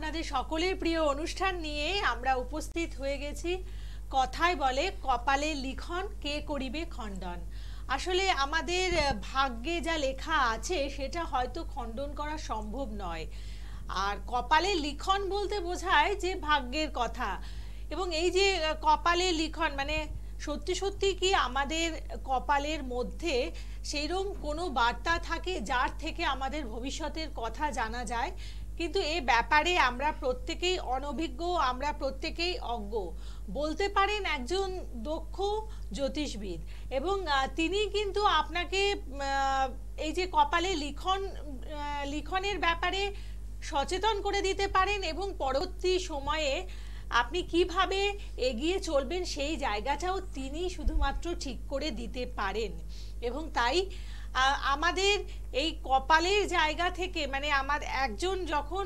আপনাদের সকলের প্রিয় অনুষ্ঠান নিয়ে আমরা উপস্থিত হয়ে গেছি। কথায় বলে কপালে লিখন কে করিবে খণ্ডন। আসলে আমাদের ভাগ্যে যা লেখা আছে সেটা হয়তো খণ্ডন করা সম্ভব নয়। আর কপালে লিখন বলতে বোঝায় যে ভাগ্যের কথা। এবং এই যে কপালে লিখন মানে সত্যি সত্যি কি আমাদের কপালের মধ্যে সেইরকম কোনো বার্তা থাকে যার থেকে আমাদের ভবিষ্যতের কথা জানা যায়? কিন্তু এ ব্যাপারে আমরা প্রত্যেকেই অনভিজ্ঞ, আমরা প্রত্যেকেই অজ্ঞ। বলতে পারেন একজন দক্ষ জ্যোতিষবিদ, এবং তিনি কিন্তু আপনাকে এই যে কপালে লিখনের ব্যাপারে সচেতন করে দিতে পারেন, এবং পরবর্তী সময়ে আপনি কিভাবে এগিয়ে চলবেন সেই জায়গাটাও তিনি শুধুমাত্র ঠিক করে দিতে পারেন। এবং তাই আমাদের এই কপালের জায়গা থেকে মানে একজন যখন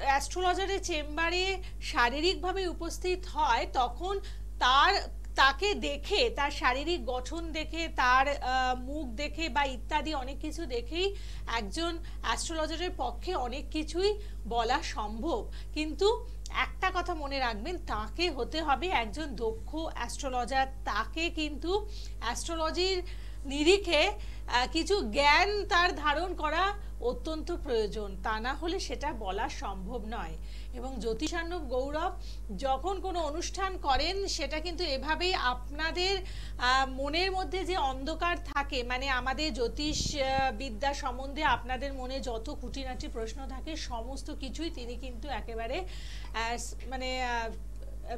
অ্যাস্ট্রোলজারের চেম্বারে শারীরিকভাবে উপস্থিত হয় তখন তাকে দেখে, তার শারীরিক গঠন দেখে, তার মুখ দেখে বা ইত্যাদি অনেক কিছু দেখেই একজন অ্যাস্ট্রোলজারের পক্ষে অনেক কিছুই বলা সম্ভব। কিন্তু একটা কথা মনে রাখবেন, তাকে হতে হবে একজন দক্ষ অ্যাস্ট্রোলজার। তাকে কিন্তু অ্যাস্ট্রোলজির নিরিখে কিছু জ্ঞান তার ধারণ করা অত্যন্ত প্রয়োজন, তা না হলে সেটা বলা সম্ভব নয়। এবং জ্যোতিষার্ণব গৌরব যখন কোনো অনুষ্ঠান করেন সেটা কিন্তু এভাবেই আপনাদের মনের মধ্যে যে অন্ধকার থাকে, মানে আমাদের জ্যোতিষ বিদ্যা সম্বন্ধে আপনাদের মনে যত খুঁটিনাটি প্রশ্ন থাকে সমস্ত কিছুই তিনি কিন্তু একেবারে মানে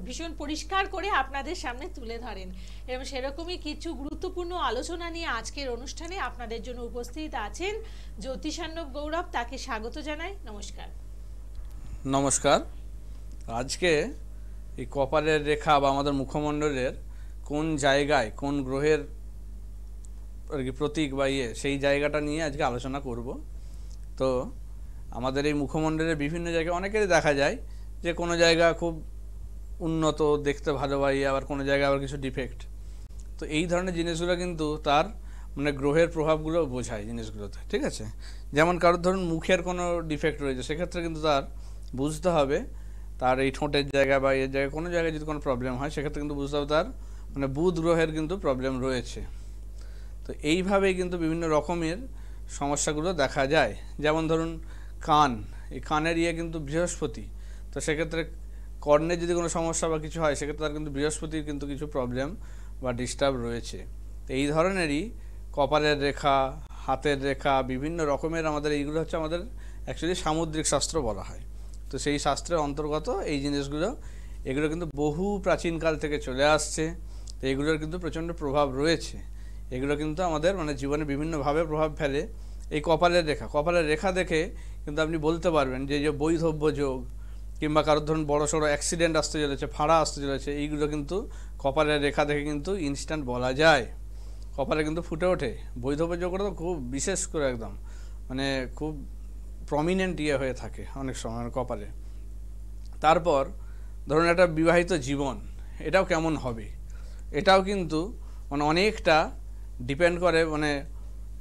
ভীষণ পরিষ্কার করে আপনাদের সামনে তুলে ধরেন। এবং সেরকমই কিছু গুরুত্বপূর্ণ আলোচনা নিয়ে আজকের অনুষ্ঠানে আপনাদের জন্য উপস্থিত আছেন জ্যোতিষার্ণব গৌরব। তাকে স্বাগত জানাই। নমস্কার। নমস্কার। আজকে এই কপালের রেখা বা আমাদের মুখমণ্ডলের কোন জায়গায় কোন গ্রহের আর কি প্রতীক বা সেই জায়গাটা নিয়ে আজকে আলোচনা করব। তো আমাদের এই মুখমণ্ডলের বিভিন্ন জায়গায় অনেকেরই দেখা যায় যে কোনো জায়গা খুব উন্নত, দেখতে ভালো, বা আবার কোনো জায়গায় আবার কিছু ডিফেক্ট। তো এই ধরনের জিনিসগুলো কিন্তু তার মানে গ্রহের প্রভাবগুলো বোঝায় জিনিসগুলোতে, ঠিক আছে। যেমন কারোর ধরুন মুখের কোনো ডিফেক্ট রয়েছে, সেক্ষেত্রে কিন্তু তার বুঝতে হবে তার এই ঠোঁটের জায়গা বা এর জায়গায় কোনো জায়গায় যদি কোনো প্রবলেম হয় সেক্ষেত্রে কিন্তু বুঝতে হবে তার মানে বুধ গ্রহের কিন্তু প্রবলেম রয়েছে। তো এইভাবেই কিন্তু বিভিন্ন রকমের সমস্যাগুলো দেখা যায়। যেমন ধরুন কান, এই কানের কিন্তু বৃহস্পতি, তো সেক্ষেত্রে কর্ণের যদি কোনো সমস্যা বা কিছু হয় সেক্ষেত্রে তার কিন্তু বৃহস্পতির কিন্তু কিছু প্রবলেম বা ডিস্টার্ব রয়েছে। তো এই ধরনেরই কপালের রেখা, হাতের রেখা, বিভিন্ন রকমের আমাদের এইগুলো হচ্ছে আমাদের অ্যাকচুয়ালি সামুদ্রিক শাস্ত্র বলা হয়। তো সেই শাস্ত্রের অন্তর্গত এই জিনিসগুলো, এগুলো কিন্তু বহু প্রাচীনকাল থেকে চলে আসছে। তো এগুলোর কিন্তু প্রচণ্ড প্রভাব রয়েছে। এগুলো কিন্তু আমাদের মানে জীবনে বিভিন্নভাবে প্রভাব ফেলে। এই কপালের রেখা দেখে কিন্তু আপনি বলতে পারবেন যে বৈধব্য যোগ কিংবা কারোর ধরুন বড় সড়ো অ্যাক্সিডেন্ট আসতে চলেছে, ফাঁড়া আসতে চলেছে, এইগুলো কিন্তু কপালের রেখা দেখে কিন্তু ইনস্ট্যান্ট বলা যায়। কপালে কিন্তু ফুটে ওঠে। বৈধব্য যোগটা তো খুব বিশেষ করে একদম মানে খুব প্রমিনেন্ট হয়ে থাকে অনেক সময় কপালে। তারপর ধরুন একটা বিবাহিত জীবন, এটাও কেমন হবে, এটাও কিন্তু মানে অনেকটা ডিপেন্ড করে মানে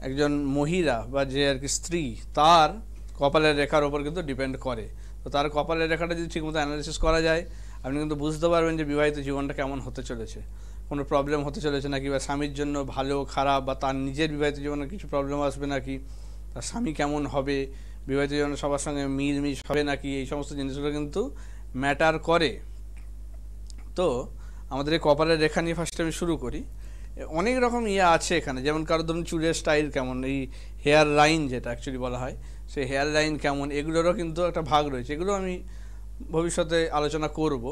একজন মহিলা বা যে আর কি স্ত্রী, তার কপালের রেখার ওপর কিন্তু ডিপেন্ড করে। তো তার কপালের রেখাটা যদি ঠিকমতো অ্যানালিসিস করা যায়, আপনি কিন্তু বুঝতে পারবেন যে বিবাহিত জীবনটা কেমন হতে চলেছে, কোনো প্রবলেম হতে চলেছে নাকি, বা স্বামীর জন্য ভালো খারাপ, বা তার নিজের বিবাহিত জীবনে কিছু প্রবলেম আসবে নাকি, তার স্বামী কেমন হবে, বিবাহিত জীবনে সবার সঙ্গে মিলমিশ হবে নাকি, এই সমস্ত জিনিসগুলো কিন্তু ম্যাটার করে। তো আমাদের এই কপালের রেখা নিয়ে ফার্স্টে আমি শুরু করি। অনেক রকম আছে এখানে, যেমন কারোর ধরুন চুলের স্টাইল কেমন, এই হেয়ার লাইন যেটা অ্যাকচুয়ালি বলা হয়, সেই হেয়ার লাইন কেমন, এগুলোরও কিন্তু একটা ভাগ রয়েছে। এগুলো আমি ভবিষ্যতে আলোচনা করব।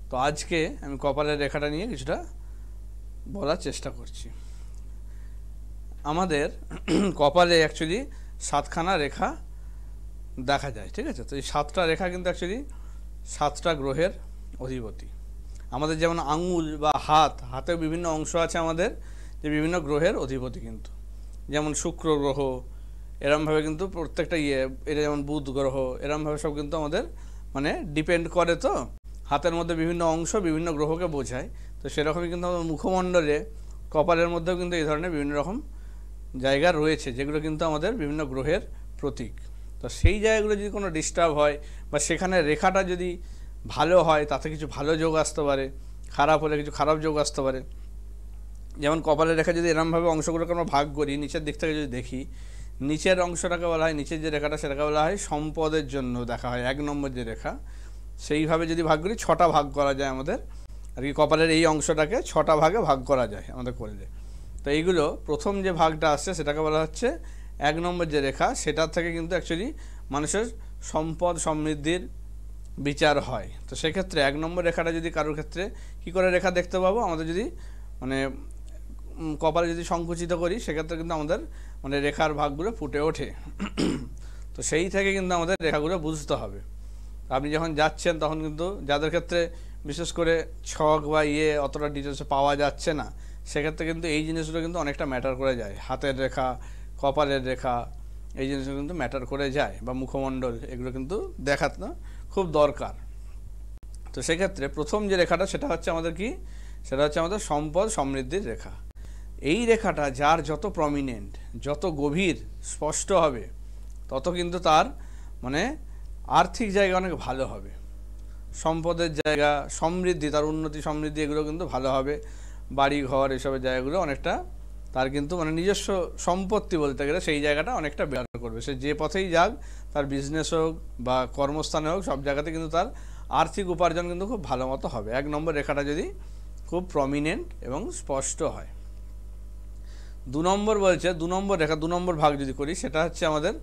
তো আজকে আমি কপালের রেখাটা নিয়ে কিছুটা বলার চেষ্টা করছি। আমাদের কপালে অ্যাকচুয়ালি 7খানা রেখা দেখা যায়, ঠিক আছে। তো এই 7টা রেখা কিন্তু অ্যাকচুয়ালি 7টা গ্রহের অধিপতি। আমাদের যেমন আঙুল বা হাতেও বিভিন্ন অংশ আছে আমাদের যে বিভিন্ন গ্রহের অধিপতি কিন্তু, যেমন শুক্র গ্রহ, এরমভাবে কিন্তু প্রত্যেকটা এটা যেমন বুধ গ্রহ, এরমভাবে সব কিন্তু আমাদের মানে ডিপেন্ড করে। তো হাতের মধ্যে বিভিন্ন অংশ বিভিন্ন গ্রহকে বোঝায়। তো সেরকমই কিন্তু আমাদের মুখমণ্ডলে কপালের মধ্যেও কিন্তু এই ধরনের বিভিন্ন রকম জায়গা রয়েছে যেগুলো কিন্তু আমাদের বিভিন্ন গ্রহের প্রতীক। তো সেই জায়গাগুলো যদি কোনো ডিস্টার্ব হয় বা সেখানে রেখাটা যদি ভালো হয় তাতে কিছু ভালো যোগ আসতে পারে, খারাপ হলে কিছু খারাপ যোগ আসতে পারে। যেমন কপালের রেখা যদি এরমভাবে অংশগুলোকে আমরা ভাগ করি, নিচের দিক থেকে যদি দেখি, নিচের অংশটাকে বলা হয়, নিচের যে রেখাটা সেটাকে বলা হয় সম্পদের জন্য দেখা হয়, 1 নম্বর যে রেখা। সেইভাবে যদি ভাগ করি 6টা ভাগ করা যায় আমাদের আর কি, কপালের এই অংশটাকে 6টা ভাগে ভাগ করা যায় আমাদের করলে। তো এইগুলো প্রথম যে ভাগটা আসছে সেটাকে বলা হচ্ছে 1 নম্বর যে রেখা, সেটার থেকে কিন্তু অ্যাকচুয়ালি মানুষের সম্পদ সমৃদ্ধির বিচার হয়। তো সেক্ষেত্রে 1 নম্বর রেখাটা যদি কারোর ক্ষেত্রে কী করে রেখা দেখতে পাবো, আমাদের যদি মানে কপালে যদি সংকুচিত করি সেক্ষেত্রে কিন্তু আমাদের মানে রেখার ভাগগুলো ফুটে ওঠে। তো সেই থেকে কিন্তু আমাদের রেখাগুলো বুঝতে হবে। আপনি যখন যাচ্ছেন তখন কিন্তু যাদের ক্ষেত্রে বিশেষ করে ছক বা অতটা ডিটেলসে পাওয়া যাচ্ছে না, সেক্ষেত্রে কিন্তু এই জিনিসগুলো কিন্তু অনেকটা ম্যাটার করে যায়। হাতের রেখা, কপালের রেখা, এই জিনিসগুলো কিন্তু ম্যাটার করে যায়, বা মুখমণ্ডল, এগুলো কিন্তু দেখানো খুব দরকার। তো সেক্ষেত্রে প্রথম যে রেখাটা সেটা হচ্ছে আমাদের কি, সেটা হচ্ছে আমাদের সম্পদ সমৃদ্ধির রেখা। এই রেখাটা যার যত প্রমিনেন্ট, যত গভীর স্পষ্ট হবে, তত কিন্তু তার মানে আর্থিক জায়গা অনেক ভালো হবে, সম্পদের জায়গা, সমৃদ্ধি, তার উন্নতি সমৃদ্ধি এগুলো কিন্তু ভালো হবে। বাড়ি ঘর এসবের জায়গাগুলো অনেকটা তার কিন্তু মানে নিজস্ব সম্পত্তি বলতে গেলে সেই জায়গাটা অনেকটা ব্যবহার করবে। সে যে পথেই যাক, তার বিজনেস হোক বা কর্মস্থানে হোক, সব জায়গাতে কিন্তু তার আর্থিক উপার্জন কিন্তু খুব ভালো মতো হবে, 1 নম্বর রেখাটা যদি খুব প্রমিনেন্ট এবং স্পষ্ট হয়। 2 নম্বর বলছে, 2 নম্বর রেখা, 2 নম্বর ভাগ যদি করি, সেটা হচ্ছে আমাদের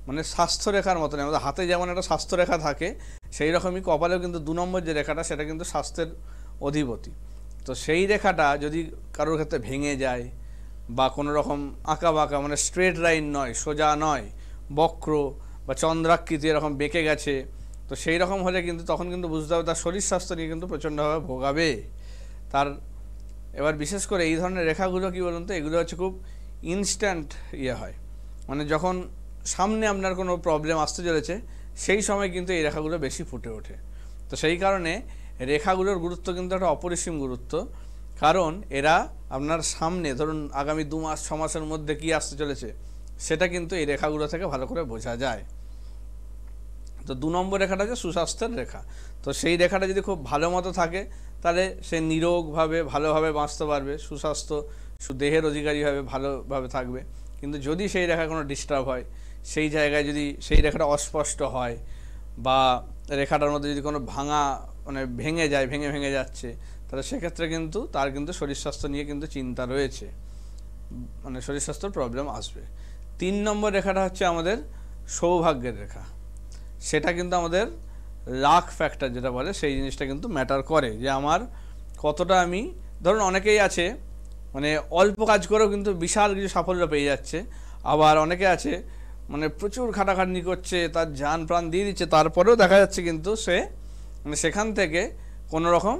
মানে স্বাস্থ্য রেখার মতন। আমাদের হাতে যেমন একটা স্বাস্থ্য রেখা থাকে, সেই রকমই কপালেও কিন্তু 2 নম্বর যে রেখাটা সেটা কিন্তু স্বাস্থ্যের অধিপতি। তো সেই রেখাটা যদি কারোর ক্ষেত্রে ভেঙে যায় বা কোনো রকম আঁকা বাঁকা মানে স্ট্রেট লাইন নয়, সোজা নয়, বক্র বা চন্দ্রাকৃতি এরকম বেঁকে গেছে, তো সেই রকম হলে কিন্তু তখন কিন্তু বুঝতে হবে তার শরীর স্বাস্থ্য নিয়ে কিন্তু প্রচণ্ডভাবে ভোগাবে তার। এবার বিশেষ করে এই ধরনের রেখাগুলো কি বলুন তো, এগুলো হচ্ছে খুব ইনস্ট্যান্ট হয়, মানে যখন সামনে আপনার কোনো প্রবলেম আসতে চলেছে সেই সময় কিন্তু এই রেখাগুলো বেশি ফুটে ওঠে। তো সেই কারণে রেখাগুলোর গুরুত্ব কিন্তু একটা অপরিসীম গুরুত্ব, কারণ এরা আপনার সামনে ধরুন আগামী 2 মাস 6 মাসের মধ্যে কি আসতে চলেছে সেটা কিন্তু এই রেখাগুলো থেকে ভালো করে বোঝা যায়। তো 2 নম্বর রেখাটা হচ্ছে সুস্বাস্থ্যের রেখা। তো সেই রেখাটা যদি খুব ভালো মতো থাকে তাহলে সে নিরোগভাবে ভালোভাবে বাঁচতে পারবে, সুস্বাস্থ্য দেহের অধিকারী হবে, ভালোভাবে থাকবে। কিন্তু যদি সেই রেখা কোনো ডিস্টার্ব হয়, সেই জায়গায় যদি সেই রেখাটা অস্পষ্ট হয় বা রেখাটার মধ্যে যদি কোনো ভাঙা মানে ভেঙে যায়, ভেঙে যাচ্ছে, তাহলে সেক্ষেত্রে কিন্তু তার কিন্তু শরীর স্বাস্থ্য নিয়ে কিন্তু চিন্তা রয়েছে, মানে শরীর স্বাস্থ্যের প্রবলেম আসবে। 3 নম্বর রেখাটা হচ্ছে আমাদের সৌভাগ্যের রেখা। সেটা কিন্তু আমাদের লাক ফ্যাক্টর যেটা বলে, সেই জিনিসটা কিন্তু ম্যাটার করে, যে আমার কতটা আমি, ধরুন অনেকেই আছে মানে অল্প কাজ করেও কিন্তু বিশাল কিছু সাফল্য পেয়ে যাচ্ছে, আবার অনেকে আছে মানে প্রচুর খাটাখাটনি করছে, তার জান প্রাণ দিয়ে দিচ্ছে, তারপরেও দেখা যাচ্ছে কিন্তু সে মানে সেখান থেকে কোনো রকম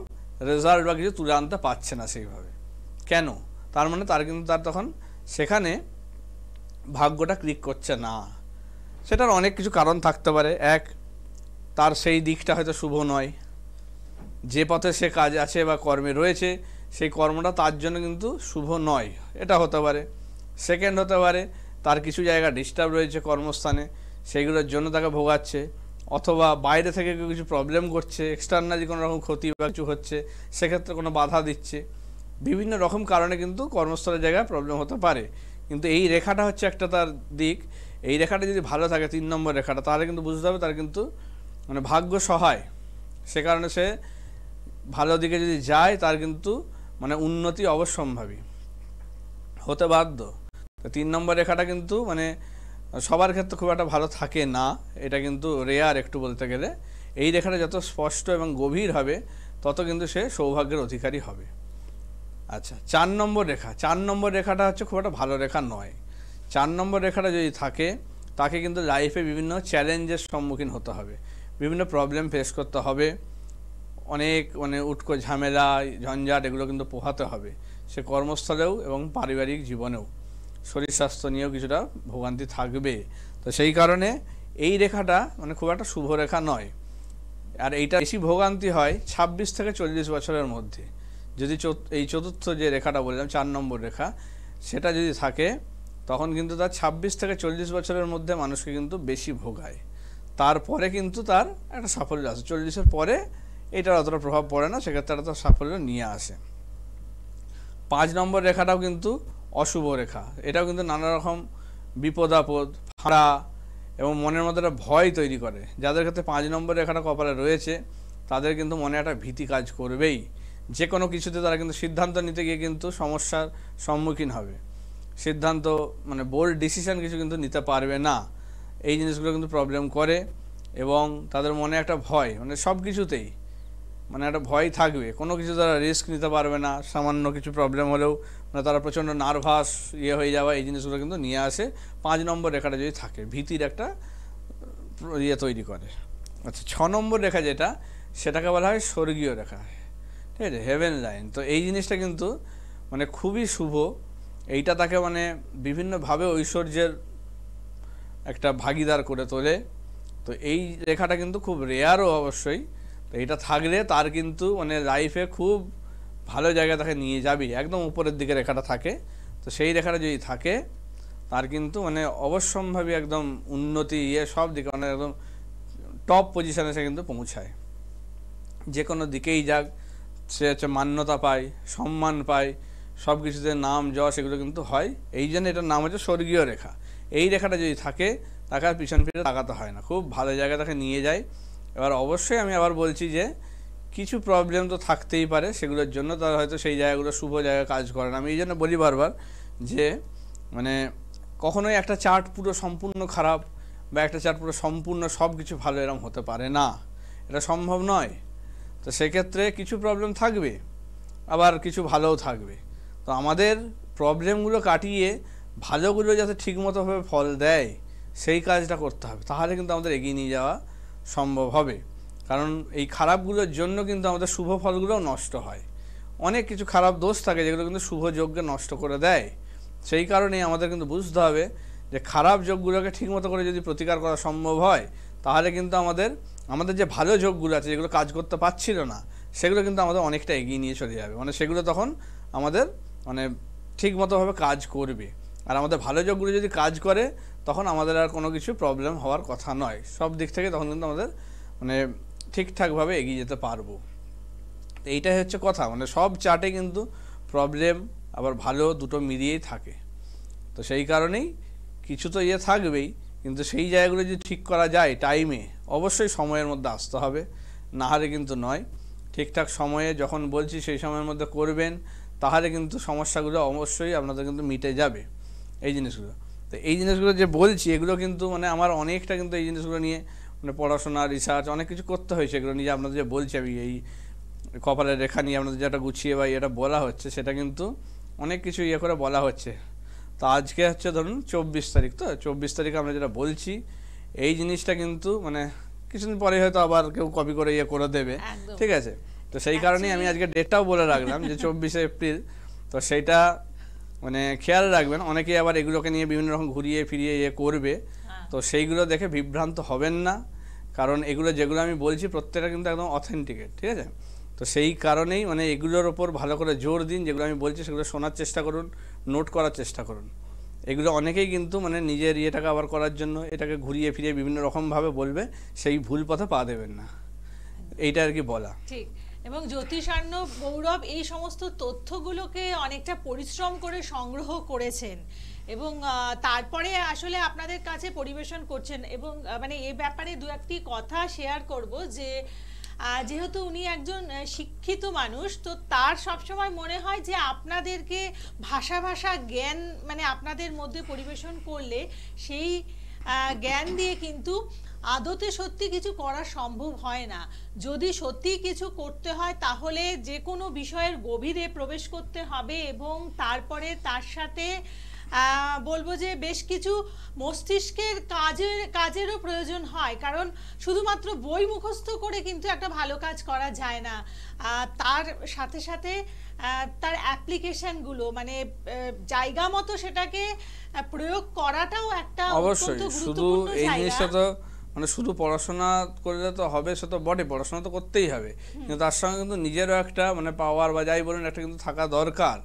রেজাল্ট বা কিছু তুলে আনতে পারছে না সেইভাবে। কেন? তার মানে তার কিন্তু তার তখন সেখানে ভাগ্যটা ক্লিক করছে না। সেটার অনেক কিছু কারণ থাকতে পারে। এক, তার সেই দিকটা হয়তো শুভ নয়, যে পথে সে কাজ আছে বা কর্মে রয়েছে সেই কর্মটা তার জন্য কিন্তু শুভ নয়, এটা হতে পারে। সেকেন্ড হতে পারে তার কিছু জায়গা ডিস্টার্ব রয়েছে কর্মস্থানে, সেইগুলোর জন্য তাকে ভোগাচ্ছে, অথবা বাইরে থেকে কেউ কিছু প্রবলেম করছে, এক্সটার্নালি কোনো রকম ক্ষতি বা কিছু হচ্ছে, সেক্ষেত্রে কোনো বাধা দিচ্ছে। বিভিন্ন রকম কারণে কিন্তু কর্মস্থলের জায়গায় প্রবলেম হতে পারে। কিন্তু এই রেখাটা হচ্ছে একটা তার দিক, এই রেখাটা যদি ভালো থাকে 3 নম্বর রেখাটা, তাহলে কিন্তু বুঝতে হবে তার কিন্তু মানে ভাগ্য সহায়, সে কারণে সে ভালো দিকে যদি যায় তার কিন্তু মানে উন্নতি অবশ্যম্ভাবী হতে বাধ্য। তো 3 নম্বর রেখাটা কিন্তু মানে সবার ক্ষেত্রে খুব একটা ভালো থাকে না, এটা কিন্তু রেয়ার একটু বলতে গেলে। এই রেখাটা যত স্পষ্ট এবং গভীর হবে তত কিন্তু সে সৌভাগ্যের অধিকারী হবে। আচ্ছা, 4 নম্বর রেখা, 4 নম্বর রেখাটা হচ্ছে খুব একটা ভালো রেখা নয়। 4 নম্বর রেখাটা যদি থাকে তাকে কিন্তু লাইফে বিভিন্ন চ্যালেঞ্জের সম্মুখীন হতে হবে, বিভিন্ন প্রবলেম ফেস করতে হবে, অনেক মানে উটকো ঝামেলা ঝঞ্ঝাট এগুলো কিন্তু পোহাতে হবে, সে কর্মস্থলেও এবং পারিবারিক জীবনেও। শরীর স্বাস্থ্য নিয়েও কিছুটা ভোগান্তি থাকবে। তো সেই কারণে এই রেখাটা মানে খুব একটা শুভ রেখা নয়। আর এইটা বেশি ভোগান্তি হয় 26 থেকে 40 বছরের মধ্যে। যদি এই চতুর্থ যে রেখাটা বললাম 4 নম্বর রেখা, সেটা যদি থাকে তখন কিন্তু তার 26 থেকে 40 বছরের মধ্যে মানুষকে কিন্তু বেশি ভোগায়। তারপরে কিন্তু তার একটা সাফল্য আসে, 40-এর পরে এটার অতটা প্রভাব পড়ে না, সেক্ষেত্রে তারা তার সাফল্য নিয়ে আসে। 5 নম্বর রেখাটাও কিন্তু অশুভ রেখা, এটাও কিন্তু নানা রকম বিপদ আপদ, ফাঁড়া এবং মনের মধ্যে একটা ভয় তৈরি করে। যাদের ক্ষেত্রে 5 নম্বর রেখাটা কপালে রয়েছে তাদের কিন্তু মনে একটা ভীতি কাজ করবেই, যে কোনো কিছুতে তারা কিন্তু সিদ্ধান্ত নিতে গিয়ে কিন্তু সমস্যার সম্মুখীন হবে, সিদ্ধান্ত মানে বোল্ড ডিসিশন কিছু কিন্তু নিতে পারবে না। এই জিনিসগুলো কিন্তু প্রবলেম করে এবং তাদের মনে একটা ভয়, মানে সব কিছুতেই মানে একটা ভয় থাকবে, কোনো কিছু তারা রিস্ক নিতে পারবে না, সামান্য কিছু প্রবলেম হলেও মানে তারা প্রচণ্ড নার্ভাস হয়ে যাওয়া, এই জিনিসগুলো কিন্তু নিয়ে আসে 5 নম্বর রেখাটা যদি থাকে, ভীতির একটা তৈরি করে। আচ্ছা, 6 নম্বর রেখা যেটা, সেটাকে বলা হয় স্বর্গীয় রেখা, ঠিক আছে, হেভেন লাইন। তো এই জিনিসটা কিন্তু মানে খুবই শুভ, এইটা তাকে মানে বিভিন্নভাবে ঐশ্বর্যের একটা ভাগিদার করে তোলে। তো এই রেখাটা কিন্তু খুব রেয়ারও অবশ্যই, তো এটা থাকলে তার কিন্তু মানে লাইফে খুব ভালো জায়গায় তাকে নিয়ে যাবে, একদম উপরের দিকে রেখাটা থাকে। তো সেই রেখাটা যদি থাকে তার কিন্তু মানে অবশ্যম্ভাবী একদম উন্নতি সব দিকে মানে একদম টপ পজিশনে সে কিন্তু পৌঁছায়, যে কোনো দিকেই যাক সে হচ্ছে মান্যতা পায়, সম্মান পায়, সব কিছুতে নাম যশ এগুলো কিন্তু হয়। এই জন্য এটার নাম হচ্ছে স্বর্গীয় রেখা। এই রেখাটা যদি থাকে তাকে আর পিছন ফিরে তাকাতে হয় না, খুব ভালো জায়গায় তাকে নিয়ে যায়। এবার অবশ্যই আমি আবার বলছি যে কিছু প্রবলেম তো থাকতেই পারে, সেগুলোর জন্য তারা হয়তো সেই জায়গাগুলো শুভ জায়গায় কাজ করে না। আমি এই জন্য বলি বারবার যে মানে কখনোই একটা চার্ট পুরো সম্পূর্ণ খারাপ বা একটা চার্ট পুরো সম্পূর্ণ সব কিছু ভালো এরকম হতে পারে না, এটা সম্ভব নয়। তো সেক্ষেত্রে কিছু প্রবলেম থাকবে, আবার কিছু ভালোও থাকবে। তো আমাদের প্রবলেমগুলো কাটিয়ে ভালোগুলো যাতে ঠিকমতোভাবে ফল দেয় সেই কাজটা করতে হবে, তাহলে কিন্তু আমাদের এগিয়ে নিয়ে যাওয়া সম্ভব হবে। কারণ এই খারাপগুলোর জন্য কিন্তু আমাদের শুভ ফলগুলোও নষ্ট হয়, অনেক কিছু খারাপ দোষ থাকে যেগুলো কিন্তু শুভ যোগকে নষ্ট করে দেয়। সেই কারণেই আমাদের কিন্তু বুঝতে হবে যে খারাপ যোগগুলোকে ঠিকমতো করে যদি প্রতিকার করা সম্ভব হয় তাহলে কিন্তু আমাদের যে ভালো যোগগুলো আছে যেগুলো কাজ করতে পারছিল না সেগুলো কিন্তু আমাদের অনেকটা এগিয়ে নিয়ে চলে যাবে, মানে সেগুলো তখন আমাদের মানে ঠিকমতোভাবে কাজ করবে। আর আমাদের ভালো যোগগুলো যদি কাজ করে তখন আমাদের আর কোনো কিছু প্রবলেম হওয়ার কথা নয়, সব দিক থেকে তখন কিন্তু আমাদের মানে ঠিকঠাকভাবে এগিয়ে যেতে পারবো। এইটাই হচ্ছে কথা, মানে সব চার্টে কিন্তু প্রবলেম আবার ভালো দুটো মিলিয়েই থাকে। তো সেই কারণেই কিছু তো থাকবেই, কিন্তু সেই জায়গাগুলো যদি ঠিক করা যায় টাইমে, অবশ্যই সময়ের মধ্যে আসতে হবে, না হলে কিন্তু নয়। ঠিকঠাক সময়ে যখন বলছি সেই সময়ের মধ্যে করবেন, তাহলে কিন্তু সমস্যাগুলো অবশ্যই আপনাদের কিন্তু মিটে যাবে এই জিনিসগুলো। তো এই জিনিসগুলো যে বলছি এগুলো কিন্তু মানে আমার অনেকটা কিন্তু এই জিনিসগুলো নিয়ে মানে পড়াশোনা রিসার্চ অনেক কিছু করতে হয়েছে, এগুলো নিয়ে আপনাদের যে বলছি আমি এই কপালের রেখা নিয়ে আপনাদের যেটা গুছিয়ে বা এটা বলা হচ্ছে সেটা কিন্তু অনেক কিছু করে বলা হচ্ছে। তো আজকে হচ্ছে ধরুন 24 তারিখ, তো 24 তারিখে আমরা যেটা বলছি এই জিনিসটা কিন্তু মানে কিছুদিন পরে হয়তো আবার কেউ কপি করে করে দেবে, ঠিক আছে। তো সেই কারণেই আমি আজকে ডেটটাও বলে রাখলাম যে 24শে এপ্রিল। তো সেইটা মানে খেয়াল রাখবেন, অনেকেই আবার এগুলোকে নিয়ে বিভিন্ন রকম ঘুরিয়ে ফিরিয়ে করবে, তো সেইগুলো দেখে বিভ্রান্ত হবেন না, কারণ এগুলো যেগুলো আমি বলছি প্রত্যেকটা কিন্তু একদম অথেন্টিকেট, ঠিক আছে। তো সেই কারণেই মানে এগুলোর ওপর ভালো করে জোর দিন, যেগুলো আমি বলছি সেগুলো শোনার চেষ্টা করুন, নোট করার চেষ্টা করুন। এগুলো অনেকেই কিন্তু মানে নিজের ইয়েটাকে আবার করার জন্য এটাকে ঘুরিয়ে ফিরিয়ে বিভিন্ন রকমভাবে বলবে, সেই ভুল পথে পা দেবেন না, এইটা আর কি বলা। ঠিক। এবং জ্যোতিষার্ণ গৌরব এই সমস্ত তথ্যগুলোকে অনেকটা পরিশ্রম করে সংগ্রহ করেছেন এবং তারপরে আসলে আপনাদের কাছে পরিবেশন করছেন। এবং মানে এই ব্যাপারে দু একটি কথা শেয়ার করব যে যেহেতু উনি একজন শিক্ষিত মানুষ, তো তার সবসময় মনে হয় যে আপনাদেরকে ভাষা জ্ঞান মানে আপনাদের মধ্যে পরিবেশন করলে সেই জ্ঞান দিয়ে কিন্তু আদতে সত্যি কিছু করা সম্ভব হয় না। যদি সত্যি কিছু করতে হয় তাহলে যে কোনো বিষয়ের গভীরে প্রবেশ করতে হবে এবং তারপরে তার সাথে বলবো যে বেশ কিছু মস্তিষ্কের কাজেরও প্রয়োজন হয়, কারণ শুধুমাত্র বই মুখস্থ করে কিন্তু একটা ভালো কাজ করা যায় না। তার সাথে সাথে তার অ্যাপ্লিকেশনগুলো মানে জায়গা মতো সেটাকে প্রয়োগ করাটাও একটা অবশ্যই। শুধু এই জিনিসটা তো মানে শুধু পড়াশোনা করলে তো হবে, সে তো বটে, পড়াশোনা তো করতেই হবে, কিন্তু তার সঙ্গে কিন্তু নিজেরও একটা মানে পাওয়ার বা যাই বলুন একটা কিন্তু থাকা দরকার,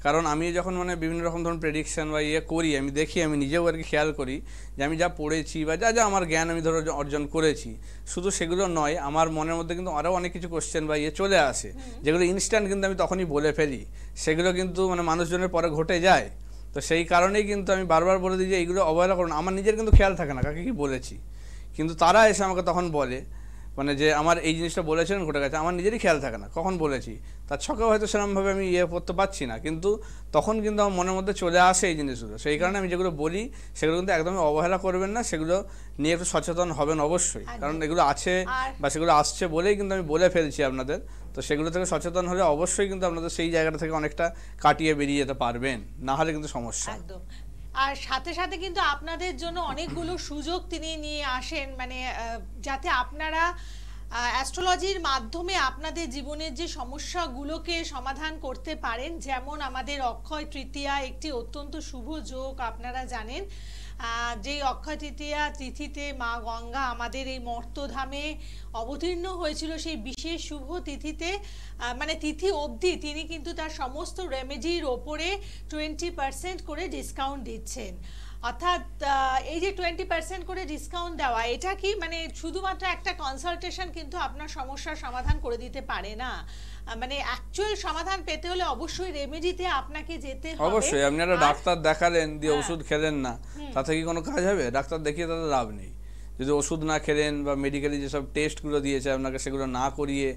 কারণ আমি যখন মানে বিভিন্ন রকম ধরুন প্রেডিকশন বা ইয়ে করি, আমি দেখি, আমি নিজেও আর কি খেয়াল করি যে আমি যা পড়েছি বা যা যা আমার জ্ঞান আমি ধরো অর্জন করেছি, শুধু সেগুলো নয়, আমার মনের মধ্যে কিন্তু আরও অনেক কিছু কোশ্চেন বা ইয়ে চলে আসে, যেগুলো ইনস্ট্যান্ট কিন্তু আমি তখনই বলে ফেলি, সেগুলো কিন্তু মানে মানুষজনের পরে ঘটে যায়। তো সেই কারণেই কিন্তু আমি বারবার বলে দিই যে এইগুলো অবহেলা করুন। আমার নিজের কিন্তু খেয়াল থাকে না কাকে কী বলেছি, কিন্তু তারা এসে আমাকে তখন বলে মানে যে আমার এই জিনিসটা বলেছিলেন ঘটে গেছে, আমার নিজেরই খেয়াল থাকে না কখন বলেছি, তার ছকেও হয়তো সেরকমভাবে আমি ইয়ে করতে পারছি না, কিন্তু তখন কিন্তু আমার মনের মধ্যে চলে আসে এই জিনিসগুলো। সেই কারণে আমি যেগুলো বলি সেগুলো কিন্তু একদমই অবহেলা করবেন না, সেগুলো নিয়ে একটু সচেতন হবেন অবশ্যই, কারণ এগুলো আছে বা সেগুলো আসছে বলেই কিন্তু আমি বলে ফেলছি আপনাদের। তো সেগুলো থেকে সচেতন হলে অবশ্যই কিন্তু আপনাদের সেই জায়গাটা থেকে অনেকটা কাটিয়ে বেরিয়ে যেতে পারবেন, না হলে কিন্তু সমস্যা। একদম। আর সাথে সাথে কিন্তু আপনাদের জন্য অনেকগুলো সুযোগ তিনি নিয়ে আসেন, মানে যাতে আপনারা অ্যাস্ট্রোলজির মাধ্যমে আপনাদের জীবনের যে সমস্যাগুলোকে সমাধান করতে পারেন। যেমন আমাদের অক্ষয় তৃতীয়া একটি অত্যন্ত শুভ যোগ, আপনারা জানেন যেই অক্ষয় তৃতীয়া তিথিতে মা গঙ্গা আমাদের এই মর্তধামে অবতীর্ণ হয়েছিল, সেই বিশেষ শুভ তিথিতে মানে তিথি অবধি তিনি কিন্তু তার সমস্ত রেমেডির ওপরে 20% করে ডিসকাউন্ট দিচ্ছেন। অর্থাৎ এই যে 20% করে ডিসকাউন্ট দেওয়া, এটা কি মানে শুধুমাত্র একটা কনসালটেশন কিন্তু আপনার সমস্যার সমাধান করে দিতে পারে না, মানে অ্যাকচুয়াল সমাধান পেতে হলে অবশ্যই রেমেডিতে আপনাকে যেতে হবে। অবশ্যই আপনি একটা ডাক্তার দেখালেন দিয়ে ওষুধ খেলেন না, তাতে কি কোনো কাজ হবে? ডাক্তার দেখিয়ে তাতে লাভ নেই। যদি ওষুধ না খেলেন বা মেডিকেলি যেসব টেস্টগুলো দিয়েছে আপনাকে সেগুলো না করিয়ে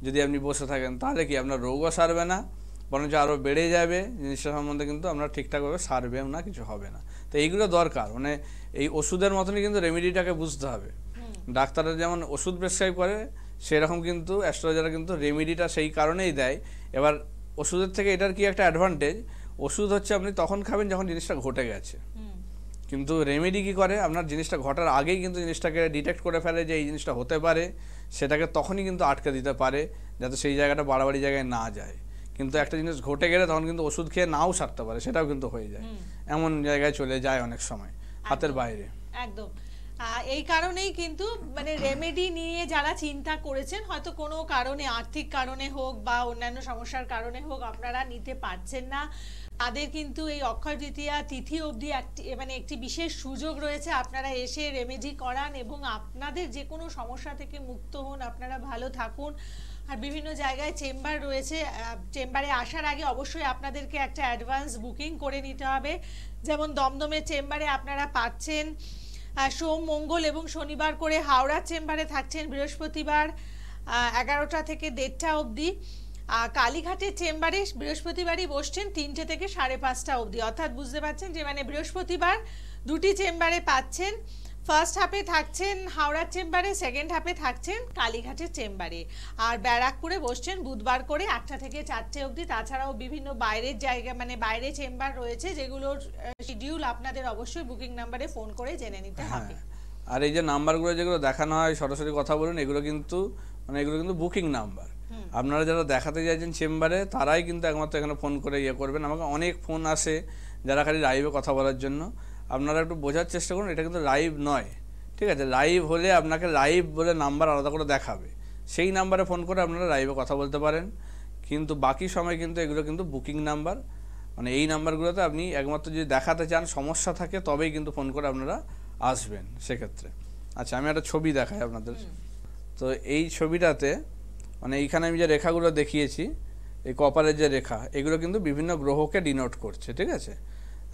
যদি আপনি বসে থাকেন, তাহলে কি আপনার রোগও সারবে না, বরঞ্চ আরও বেড়ে যাবে। জিনিসটা সম্বন্ধে কিন্তু আপনার ঠিকঠাকভাবে সারবেও না, কিছু হবে না। তো এইগুলো দরকার, মানে এই ওষুধের মতনই কিন্তু রেমেডিটাকে বুঝতে হবে। ডাক্তাররা যেমন ওষুধ প্রেসক্রাইব করে, সেরকম কিন্তু অ্যাস্ট্রোলজাররা কিন্তু রেমেডিটা সেই কারণেই দেয়। এবার ওষুধের থেকে এটার কি একটা অ্যাডভান্টেজ, ওষুধ হচ্ছে আপনি তখন খাবেন যখন জিনিসটা ঘটে গেছে, কিন্তু রেমেডি কি করে আপনার জিনিসটা ঘটার আগেই কিন্তু জিনিসটাকে ডিটেক্ট করে ফেলে যে এই জিনিসটা হতে পারে, সেটাকে তখনই কিন্তু আটকে দিতে পারে যাতে সেই জায়গাটা বাড়াবাড়ি জায়গায় না যায়। কিন্তু একটা জিনিস ঘটে গেলে তখন কিন্তু ওষুধ খেয়ে নাও সারতে পারে, সেটাও কিন্তু হয়ে যায়, এমন জায়গায় চলে যায় অনেক সময় হাতের বাইরে। একদম। এই কারণেই কিন্তু মানে রেমেডি নিয়ে যারা চিন্তা করেছেন, হয়তো কোনো কারণে, আর্থিক কারণে হোক বা অন্যান্য সমস্যার কারণে হোক, আপনারা নিতে পারছেন না, তাদের কিন্তু এই অক্ষয় তৃতীয়া তিথি অবধি একটি বিশেষ সুযোগ রয়েছে। আপনারা এসে রেমেডি করান এবং আপনাদের যে কোনো সমস্যা থেকে মুক্ত হন, আপনারা ভালো থাকুন। আর বিভিন্ন জায়গায় চেম্বার রয়েছে, চেম্বারে আসার আগে অবশ্যই আপনাদেরকে একটা অ্যাডভান্স বুকিং করে নিতে হবে। যেমন দমদমের চেম্বারে আপনারা পাচ্ছেন সোম, মঙ্গল এবং শনিবার করে, হাওড়ার চেম্বারে থাকছেন বৃহস্পতিবার 11টা থেকে 1:30টা অবধি। কালীঘাটের চেম্বারে বৃহস্পতিবারই বসছেন 3টে থেকে 5:30টা অবধি। অর্থাৎ বুঝতে পারছেন যে মানে বৃহস্পতিবার দুটি চেম্বারে পাচ্ছেন। ফার্স্ট হাফে থাকছেন হাওড়ার চেম্বারে, সেকেন্ড হাফে থাকছেন কালীঘাটের চেম্বারে। আর ব্যারাকপুরে বসছেন বুধবার করে 8টা থেকে 4টে অবধি। তাছাড়াও বিভিন্ন বাইরের জায়গা মানে বাইরে চেম্বার রয়েছে, যেগুলোর শিডিউল আপনাদের অবশ্যই বুকিং নাম্বারে ফোন করে জেনে নিতে হবে। আর এই যে নাম্বারগুলো যেগুলো দেখানো হয় সরাসরি কথা বলুন, এগুলো কিন্তু মানে এগুলো কিন্তু বুকিং নাম্বার। আপনারা যারা দেখাতে চাইছেন চেম্বারে, তারাই কিন্তু একমাত্র এখানে ফোন করে ইয়ে করবেন। আমাকে অনেক ফোন আসে যারা খালি লাইভে কথা বলার জন্য। আপনারা একটু বোঝার চেষ্টা করুন, এটা কিন্তু লাইভ নয়, ঠিক আছে? লাইভ হলে আপনাকে লাইভ বলে নাম্বার আলাদা করে দেখাবে, সেই নাম্বারে ফোন করে আপনারা লাইভে কথা বলতে পারেন। কিন্তু বাকি সময় কিন্তু এগুলো কিন্তু বুকিং নাম্বার, মানে এই নাম্বারগুলোতে আপনি একমাত্র যদি দেখাতে চান, সমস্যা থাকে, তবেই কিন্তু ফোন করে আপনারা আসবেন সেক্ষেত্রে। আচ্ছা, আমি একটা ছবি দেখাই আপনাদের। তো এই ছবিটাতে মানে এইখানে আমি যে রেখাগুলো দেখিয়েছি, এই কপালের যে রেখা, এগুলো কিন্তু বিভিন্ন গ্রহকে ডিনোট করছে, ঠিক আছে?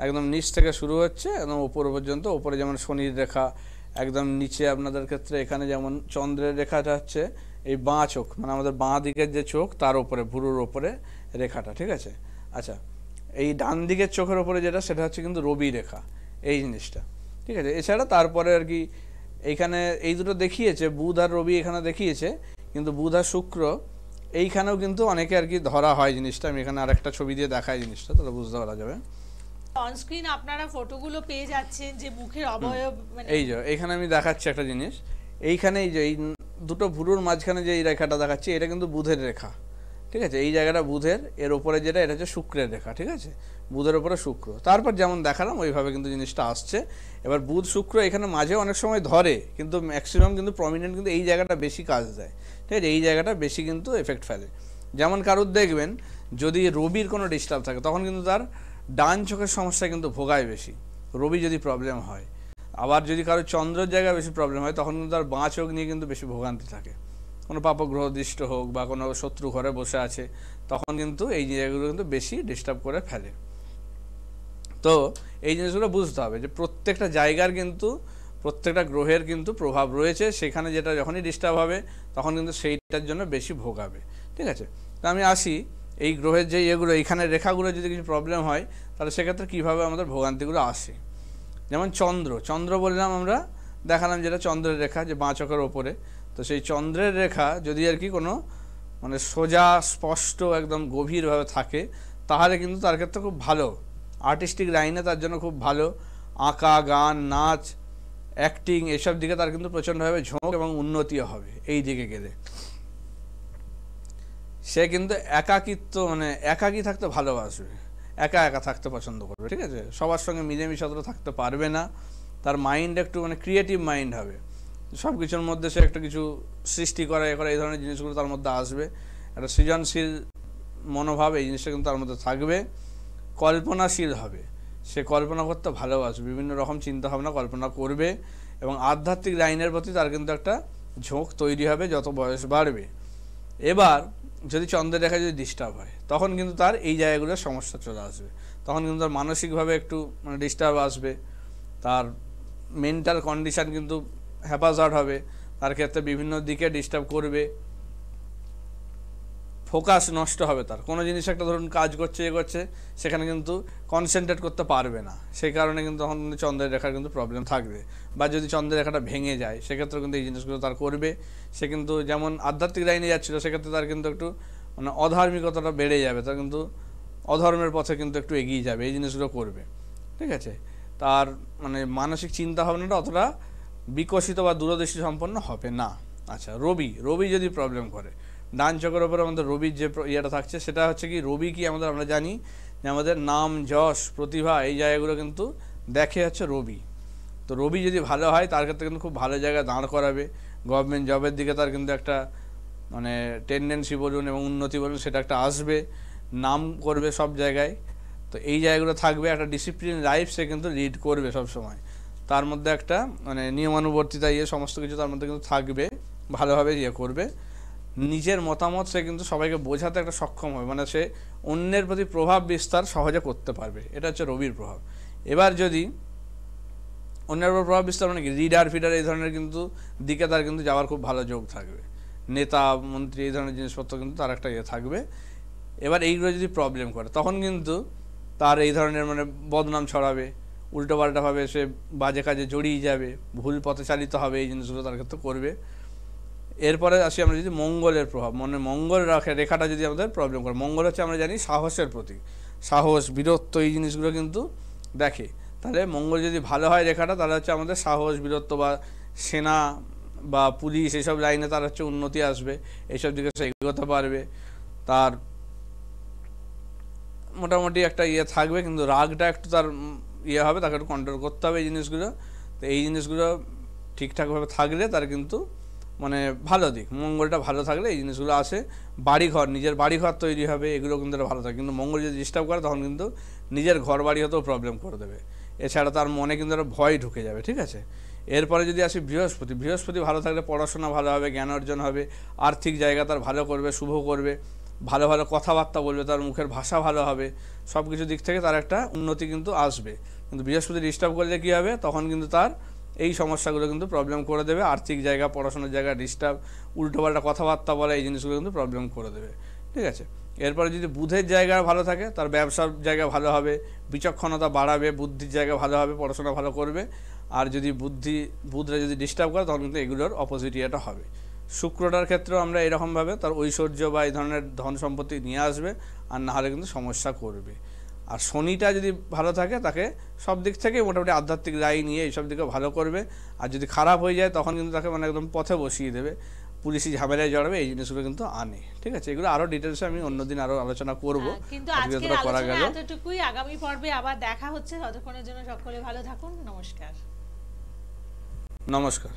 একদম নিচ থেকে শুরু হচ্ছে একদম ওপর পর্যন্ত। ওপরে যেমন শনির রেখা, একদম নিচে আপনাদের ক্ষেত্রে এখানে যেমন চন্দ্রের রেখাটা হচ্ছে এই বাঁ চোখ, মানে আমাদের বাঁ দিকের যে চোখ তার উপরে, ভুরুর ওপরে রেখাটা, ঠিক আছে? আচ্ছা, এই ডান দিকের চোখের ওপরে যেটা, সেটা হচ্ছে কিন্তু রবি রেখা, এই জিনিসটা, ঠিক আছে? এছাড়া তারপরে আর কি এইখানে এই দুটো দেখিয়েছে, বুধ আর রবি এখানে দেখিয়েছে, কিন্তু বুধ আর শুক্র এইখানেও কিন্তু অনেকে আর কি ধরা হয় জিনিসটা। আমি এখানে আরেকটা ছবি দিয়ে দেখাই জিনিসটা, তাহলে বুঝতে পারা যাবে। অন স্ক্রিন আপনারা ফটোগুলো পেয়ে যাচ্ছেন যে মুখের অবয়ব, মানে এই যে এখানে আমি দেখাচ্ছি একটা জিনিস, এইখানে এই যে এই দুটো ভুরুর মাঝখানে যে এই রেখাটা দেখাচ্ছি, এটা কিন্তু বুধের রেখা, ঠিক আছে? এই জায়গাটা বুধের, এর ওপরে যেটা, এটা হচ্ছে শুক্রের রেখা, ঠিক আছে? বুধের ওপরে শুক্র, তারপর যেমন দেখালাম ওইভাবে কিন্তু জিনিসটা আসছে। এবার বুধ শুক্র এখানে মাঝে অনেক সময় ধরে, কিন্তু ম্যাক্সিমাম কিন্তু প্রমিনেন্ট কিন্তু এই জায়গাটা বেশি কাজ দেয়, ঠিক আছে? এই জায়গাটা বেশি কিন্তু এফেক্ট ফেলে। যেমন কারুর দেখবেন যদি রবির কোনো ডিস্টার্ব থাকে তখন কিন্তু তার ডান চোখের সমস্যায় কিন্তু ভোগায় বেশি, রবি যদি প্রবলেম হয়। আবার যদি কারো চন্দ্রের জায়গায় বেশি প্রবলেম হয় তখন কিন্তু তার বাঁ চোখ নিয়ে কিন্তু বেশি ভোগান্তি থাকে, কোনো পাপগ্রহ দৃষ্ট হোক বা কোনো শত্রু ঘরে বসে আছে তখন কিন্তু এই জায়গাগুলো কিন্তু বেশি ডিস্টার্ব করে ফেলে। তো এই জিনিসগুলো বুঝতে হবে যে প্রত্যেকটা জায়গার কিন্তু প্রত্যেকটা গ্রহের কিন্তু প্রভাব রয়েছে, সেখানে যেটা যখনই ডিস্টার্ব হবে তখন কিন্তু সেইটার জন্য বেশি ভোগাবে। ঠিক আছে, তো আমি আসি এই গ্রহের যে এগুলো এইখানে রেখাগুলো যদি কিছু প্রবলেম হয় তাহলে সেক্ষেত্রে কীভাবে আমাদের ভোগান্তিগুলো আসে। যেমন চন্দ্র বললাম, আমরা দেখালাম যেটা চন্দ্রের রেখা, যে বাঁ চোখের ওপরে। তো সেই চন্দ্রের রেখা যদি আর কি কোনো মানে সোজা স্পষ্ট একদম গভীরভাবে থাকে তাহলে কিন্তু তার ক্ষেত্রে খুব ভালো, আর্টিস্টিক লাইনে তার জন্য খুব ভালো। আঁকা, গান, নাচ, অ্যাক্টিং এসব দিকে তার কিন্তু প্রচণ্ডভাবে ঝোঁক এবং উন্নতিও হবে। এই দিকে গেলে সে কিন্তু একাকিত্ব মানে একাকী থাকতে ভালোবাসবে, একা একা থাকতে পছন্দ করবে। ঠিক আছে, সবার সঙ্গে মিলেমিশে অতটা থাকতে পারবে না। তার মাইন্ড একটু মানে ক্রিয়েটিভ মাইন্ড হবে, সব কিছুর মধ্যে সে একটা কিছু সৃষ্টি করা এই ধরনের জিনিসগুলো তার মধ্যে আসবে। একটা সৃজনশীল মনোভাব এই জিনিসটা কিন্তু তার মধ্যে থাকবে। কল্পনাশীল হবে, সে কল্পনা করতে ভালোবাসবে, বিভিন্ন রকম চিন্তাভাবনা কল্পনা করবে এবং আধ্যাত্মিক লাইনের প্রতি তার কিন্তু একটা ঝোঁক তৈরি হবে যত বয়স বাড়বে। এবার যদি চন্দ্রের রেখা যদি ডিস্টার্ব হয় তখন কিন্তু তার এই জায়গাগুলোর সমস্যা চলে আসবে, তখন কিন্তু তার মানসিকভাবে একটু মানে ডিস্টার্ব আসবে, তার মেন্টাল কন্ডিশান কিন্তু হ্যাপাজার্ড হবে, তার ক্ষেত্রে বিভিন্ন দিকে ডিস্টার্ব করবে, ফোকাস নষ্ট হবে, তার কোনো জিনিস একটা ধরুন কাজ করছে করছে সেখানে কিন্তু কনসেন্ট্রেট করতে পারবে না, সেই কারণে কিন্তু তখন কিন্তু চন্দ্রের রেখার কিন্তু প্রবলেম থাকবে। বা যদি চন্দ্রের রেখাটা ভেঙে যায় সেক্ষেত্রে কিন্তু এই জিনিসগুলো তার করবে। সে কিন্তু যেমন আধ্যাত্মিক লাইনে যাচ্ছিলো সেক্ষেত্রে তার কিন্তু একটু মানে অধার্মিকতাটা বেড়ে যাবে, তার কিন্তু অধর্মের পথে কিন্তু একটু এগিয়ে যাবে, এই জিনিসগুলো করবে। ঠিক আছে, তার মানে মানসিক চিন্তা ভাবনাটা অতটা বিকশিত বা দূরদৃষ্টি সম্পন্ন হবে না। আচ্ছা, রবি যদি প্রবলেম করে, ডান চোখের ওপরে আমাদের রবির যে ইয়েটা থাকছে সেটা হচ্ছে কি, রবি কি আমাদের আমরা জানি যে আমাদের নাম, যশ, প্রতিভা এই জায়গাগুলো কিন্তু দেখে হচ্ছে রবি। তো রবি যদি ভালো হয় তার ক্ষেত্রে কিন্তু খুব ভালো জায়গায় দাঁড় করাবে, গভর্নমেন্ট জবের দিকে তার কিন্তু একটা মানে টেন্ডেন্সি বলুন এবং উন্নতি বলুন সেটা একটা আসবে, নাম করবে সব জায়গায়। তো এই জায়গাগুলো থাকবে, একটা ডিসিপ্লিন লাইফ সে কিন্তু লিড করবে সব সময়, তার মধ্যে একটা মানে নিয়মানুবর্তিতা সমস্ত কিছু তার মধ্যে কিন্তু থাকবে, ভালোভাবে করবে। নিজের মতামত সে কিন্তু সবাইকে বোঝাতে একটা সক্ষম হবে, মানে সে অন্যের প্রতি প্রভাব বিস্তার সহজে করতে পারবে, এটা হচ্ছে রবির প্রভাব। এবার যদি অন্যের উপর প্রভাব বিস্তার মানে কি, লিডার ফিডার এই ধরনের কিন্তু দিকে তার কিন্তু যাওয়ার খুব ভালো যোগ থাকবে, নেতা মন্ত্রী এই ধরনের জিনিসপত্র কিন্তু তার একটা থাকবে। এবার এইগুলো যদি প্রবলেম করে তখন কিন্তু তার এই ধরনের মানে বদনাম ছড়াবে, উল্টোপাল্টাভাবে সে বাজে কাজে জড়িয়ে যাবে, ভুল পথে চালিত হবে, এই জিনিসগুলো তার ক্ষেত্রে করবে। এরপরে আসি আমরা যদি মঙ্গলের প্রভাব, মানে মঙ্গল রেখাটা যদি আমাদের প্রবলেম করে, মঙ্গল হচ্ছে আমরা জানি সাহসের প্রতীক, সাহস, বীরত্ব এই জিনিসগুলো কিন্তু দেখে। তাহলে মঙ্গল যদি ভালো হয় রেখাটা তাহলে হচ্ছে আমাদের সাহস, বীরত্ব বা সেনা বা পুলিশ এইসব লাইনে তার হচ্ছে উন্নতি আসবে, এইসব দিকে সে এগোতে পারবে, তার মোটামুটি একটা থাকবে। কিন্তু রাগটা একটু তার হবে, তাকে একটু কন্ট্রোল করতে হবে এই জিনিসগুলো। তো এই জিনিসগুলো ঠিকঠাকভাবে থাকলে তার কিন্তু মানে ভালো দিক, মঙ্গলটা ভালো থাকলে এই জিনিসগুলো আসে। বাড়িঘর, নিজের বাড়িঘর তৈরি হবে, এগুলো কিন্তু ভালো থাকে। কিন্তু মঙ্গল যদি ডিস্টার্ব করে তখন কিন্তু নিজের ঘর বাড়ি হতেও প্রবলেম করে দেবে, এছাড়া তার মনে কিন্তু একটা ভয় ঢুকে যাবে। ঠিক আছে, এরপরে যদি আসি বৃহস্পতি ভালো থাকলে পড়াশোনা ভালো হবে, জ্ঞান অর্জন হবে, আর্থিক জায়গা তার ভালো করবে, শুভ করবে, ভালো ভালো কথাবার্তা বলবে, তার মুখের ভাষা ভালো হবে, সব কিছু দিক থেকে তার একটা উন্নতি কিন্তু আসবে। কিন্তু বৃহস্পতি ডিস্টার্ব করলে কী হবে, তখন কিন্তু তার এই সমস্যাগুলো কিন্তু প্রবলেম করে দেবে, আর্থিক জায়গা, পড়াশোনার জায়গা ডিস্টার্ব, উল্টোপাল্টা কথাবার্তা বলা, এই জিনিসগুলো কিন্তু প্রবলেম করে দেবে। ঠিক আছে, এরপরে যদি বুধের জায়গা ভালো থাকে তার ব্যবসার জায়গা ভালো হবে, বিচক্ষণতা বাড়াবে, বুদ্ধির জায়গা ভালো হবে, পড়াশোনা ভালো করবে। আর যদি বুধরা যদি ডিস্টার্ব করে তখন কিন্তু এগুলোর অপোজিট ইয়েটা হবে। শুক্রটার ক্ষেত্রেও আমরা এরকমভাবে তার ঐশ্বর্য বা এই ধরনের ধন সম্পত্তি নিয়ে আসবে, আর না হলে কিন্তু সমস্যা করবে। আর শনিটা যদি ভালো থাকে তাকে সব দিক থেকেই মোটামুটি আধ্যাত্মিক রায় নিয়ে এইসব দিকে ভালো করবে। আর যদি খারাপ হয়ে যায় তখন কিন্তু তাকে মানে একদম পথে বসিয়ে দেবে, পুলিশি ঝামেলায় জড়াবে, এই জিনিসগুলো কিন্তু আনে। ঠিক আছে, এগুলো আরো ডিটেলসে আমি অন্যদিন আরো আলোচনা করব, কিন্তু আজকের আলোচনা এতটুকুই। আগামী পর্বে আবার দেখা হচ্ছে, ততক্ষণের জন্য সকলে ভালো থাকুন। নমস্কার।